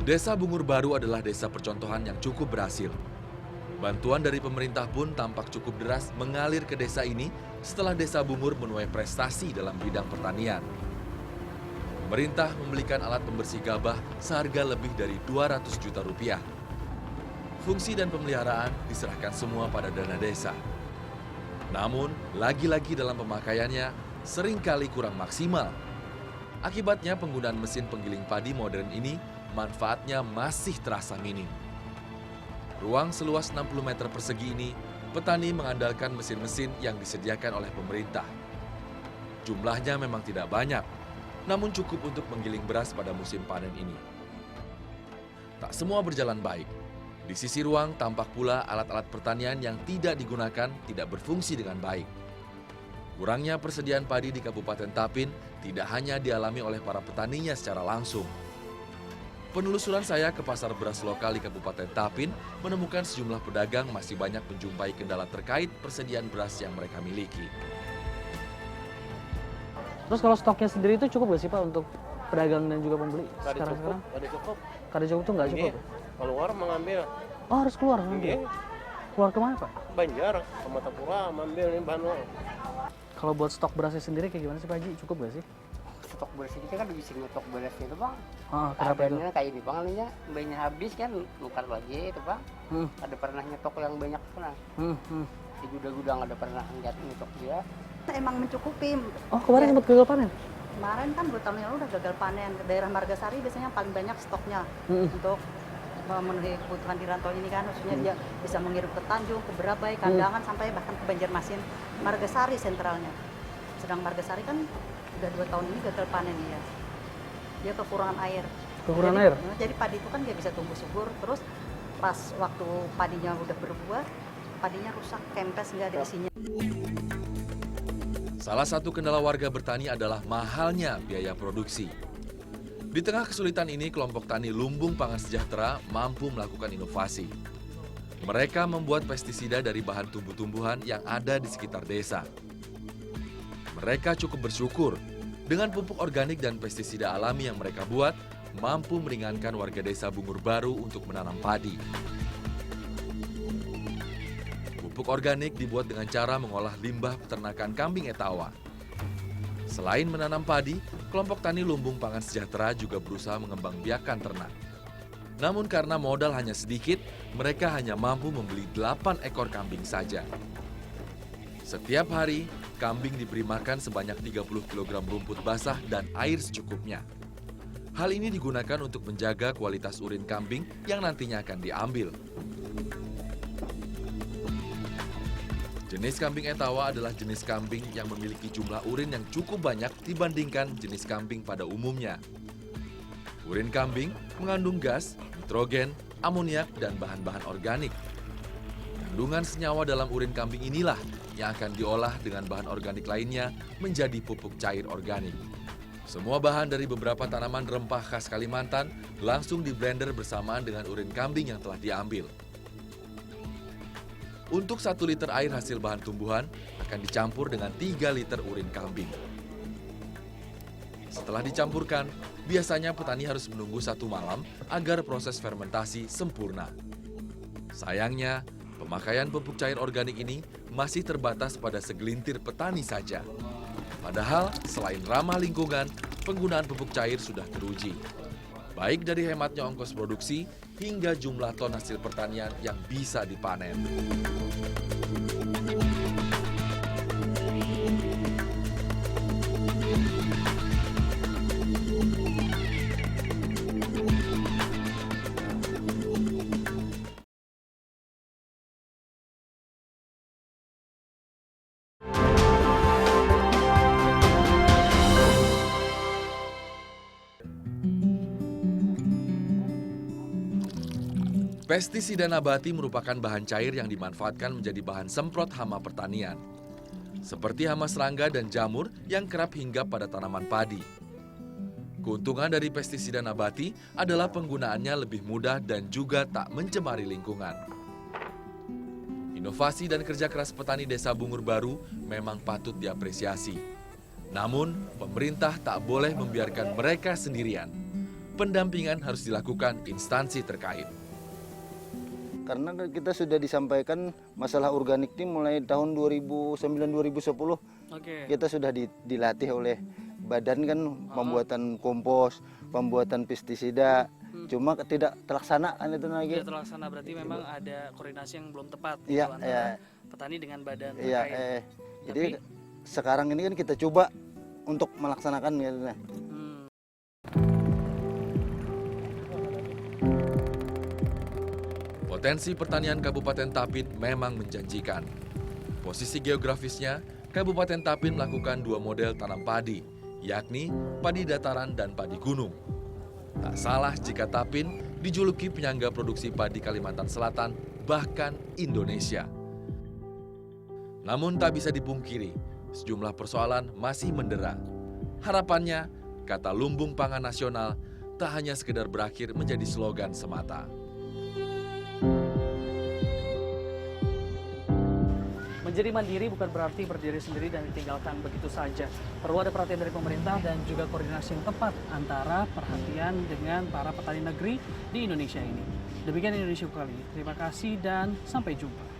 Desa Bungur Baru adalah desa percontohan yang cukup berhasil. Bantuan dari pemerintah pun tampak cukup deras mengalir ke desa ini setelah Desa Bungur menuai prestasi dalam bidang pertanian. Pemerintah membelikan alat pembersih gabah seharga lebih dari 200 juta rupiah. Fungsi dan pemeliharaan diserahkan semua pada dana desa. Namun, lagi-lagi dalam pemakaiannya seringkali kurang maksimal. Akibatnya penggunaan mesin penggiling padi modern ini manfaatnya masih terasa minim. Ruang seluas 60 meter persegi ini, petani mengandalkan mesin-mesin yang disediakan oleh pemerintah. Jumlahnya memang tidak banyak, namun cukup untuk menggiling beras pada musim panen ini. Tak semua berjalan baik. Di sisi ruang tampak pula alat-alat pertanian yang tidak digunakan tidak berfungsi dengan baik. Kurangnya persediaan padi di Kabupaten Tapin tidak hanya dialami oleh para petaninya secara langsung. Penelusuran saya ke pasar beras lokal di Kabupaten Tapin menemukan sejumlah pedagang masih banyak menjumpai kendala terkait persediaan beras yang mereka miliki. Terus kalau stoknya sendiri itu cukup nggak sih Pak untuk pedagang dan juga pembeli sekarang? Ada cukup. Kada cukup tuh nggak cukup? Keluar mengambil. Oh harus keluar ngambil? Iya. Keluar kemana Pak? Banjar, ke Matapura, mengambil ini bahan uang. Kalau buat stok berasnya sendiri kayak gimana sih Pak Haji? Cukup nggak sih? Stok beras ini kan bisa ngetok berasnya itu bang. Kenapa itu? Adanya kayak ini bang, anunya banyak habis kan, nukar lagi itu bang. Ada pernah nyetok yang banyak pernah. Di gudang-gudang ada pernah nyetok dia. Emang mencukupi. Oh kemarin sempat gagal panen? Kemarin kan 2 tahun yang lalu udah gagal panen. Daerah Margasari biasanya yang paling banyak stoknya untuk memenuhi kebutuhan di rantau ini kan. Maksudnya dia bisa mengirim ke Tanjung, ke Berabai, Kandangan, sampai bahkan ke Banjarmasin. Margasari sentralnya. Sedang Margasari kan udah 2 tahun ini gagal panen ya. Dia kekurangan air. Kekurangan air? Jadi padi itu kan dia bisa tumbuh subur. Terus pas waktu padinya udah berbuah, padinya rusak, kempes, nggak ada isinya. Salah satu kendala warga bertani adalah mahalnya biaya produksi. Di tengah kesulitan ini, kelompok tani Lumbung Pangan Sejahtera mampu melakukan inovasi. Mereka membuat pestisida dari bahan tumbuh-tumbuhan yang ada di sekitar desa. Mereka cukup bersyukur dengan pupuk organik dan pestisida alami yang mereka buat mampu meringankan warga desa Bungur Baru untuk menanam padi. Pupuk organik dibuat dengan cara mengolah limbah peternakan kambing etawa. Selain menanam padi, kelompok tani Lumbung Pangan Sejahtera juga berusaha mengembangbiakan ternak. Namun karena modal hanya sedikit, mereka hanya mampu membeli 8 ekor kambing saja. Setiap hari, kambing diberi makan sebanyak 30 kg rumput basah dan air secukupnya. Hal ini digunakan untuk menjaga kualitas urin kambing yang nantinya akan diambil. Jenis kambing etawa adalah jenis kambing yang memiliki jumlah urin yang cukup banyak dibandingkan jenis kambing pada umumnya. Urin kambing mengandung gas, nitrogen, amoniak, dan bahan-bahan organik. Kandungan senyawa dalam urin kambing inilah yang akan diolah dengan bahan organik lainnya menjadi pupuk cair organik. Semua bahan dari beberapa tanaman rempah khas Kalimantan langsung diblender bersamaan dengan urin kambing yang telah diambil. Untuk 1 liter air hasil bahan tumbuhan akan dicampur dengan 3 liter urin kambing. Setelah dicampurkan, biasanya petani harus menunggu 1 malam agar proses fermentasi sempurna. Sayangnya, pemakaian pupuk cair organik ini masih terbatas pada segelintir petani saja. Padahal, selain ramah lingkungan, penggunaan pupuk cair sudah teruji. Baik dari hematnya ongkos produksi hingga jumlah ton hasil pertanian yang bisa dipanen. Pestisida nabati merupakan bahan cair yang dimanfaatkan menjadi bahan semprot hama pertanian. Seperti hama serangga dan jamur yang kerap hinggap pada tanaman padi. Keuntungan dari pestisida nabati adalah penggunaannya lebih mudah dan juga tak mencemari lingkungan. Inovasi dan kerja keras petani desa Bungur Baru memang patut diapresiasi. Namun, pemerintah tak boleh membiarkan mereka sendirian. pendampingan harus dilakukan instansi terkait. Karena kita sudah disampaikan masalah organik ini mulai tahun 2009-2010. Kita sudah dilatih oleh badan kan pembuatan kompos, pembuatan pestisida. Cuma tidak terlaksana kan itu lagi. Tidak terlaksana, berarti memang ada koordinasi yang belum tepat Iya, antara petani dengan badan Iya, terkait. jadi sekarang ini kan kita coba untuk melaksanakan gitu. Potensi pertanian Kabupaten Tapin memang menjanjikan. Posisi geografisnya, Kabupaten Tapin melakukan 2 model tanam padi, yakni padi dataran dan padi gunung. Tak salah jika Tapin dijuluki penyangga produksi padi Kalimantan Selatan, bahkan Indonesia. Namun tak bisa dipungkiri, sejumlah persoalan masih mendera. Harapannya, kata lumbung pangan nasional tak hanya sekedar berakhir menjadi slogan semata. Menjadi mandiri bukan berarti berdiri sendiri dan ditinggalkan begitu saja. Perlu ada perhatian dari pemerintah dan juga koordinasi yang tepat antara perhatian dengan para petani negeri di Indonesia ini. Demikian Indonesia kali ini. Terima kasih dan sampai jumpa.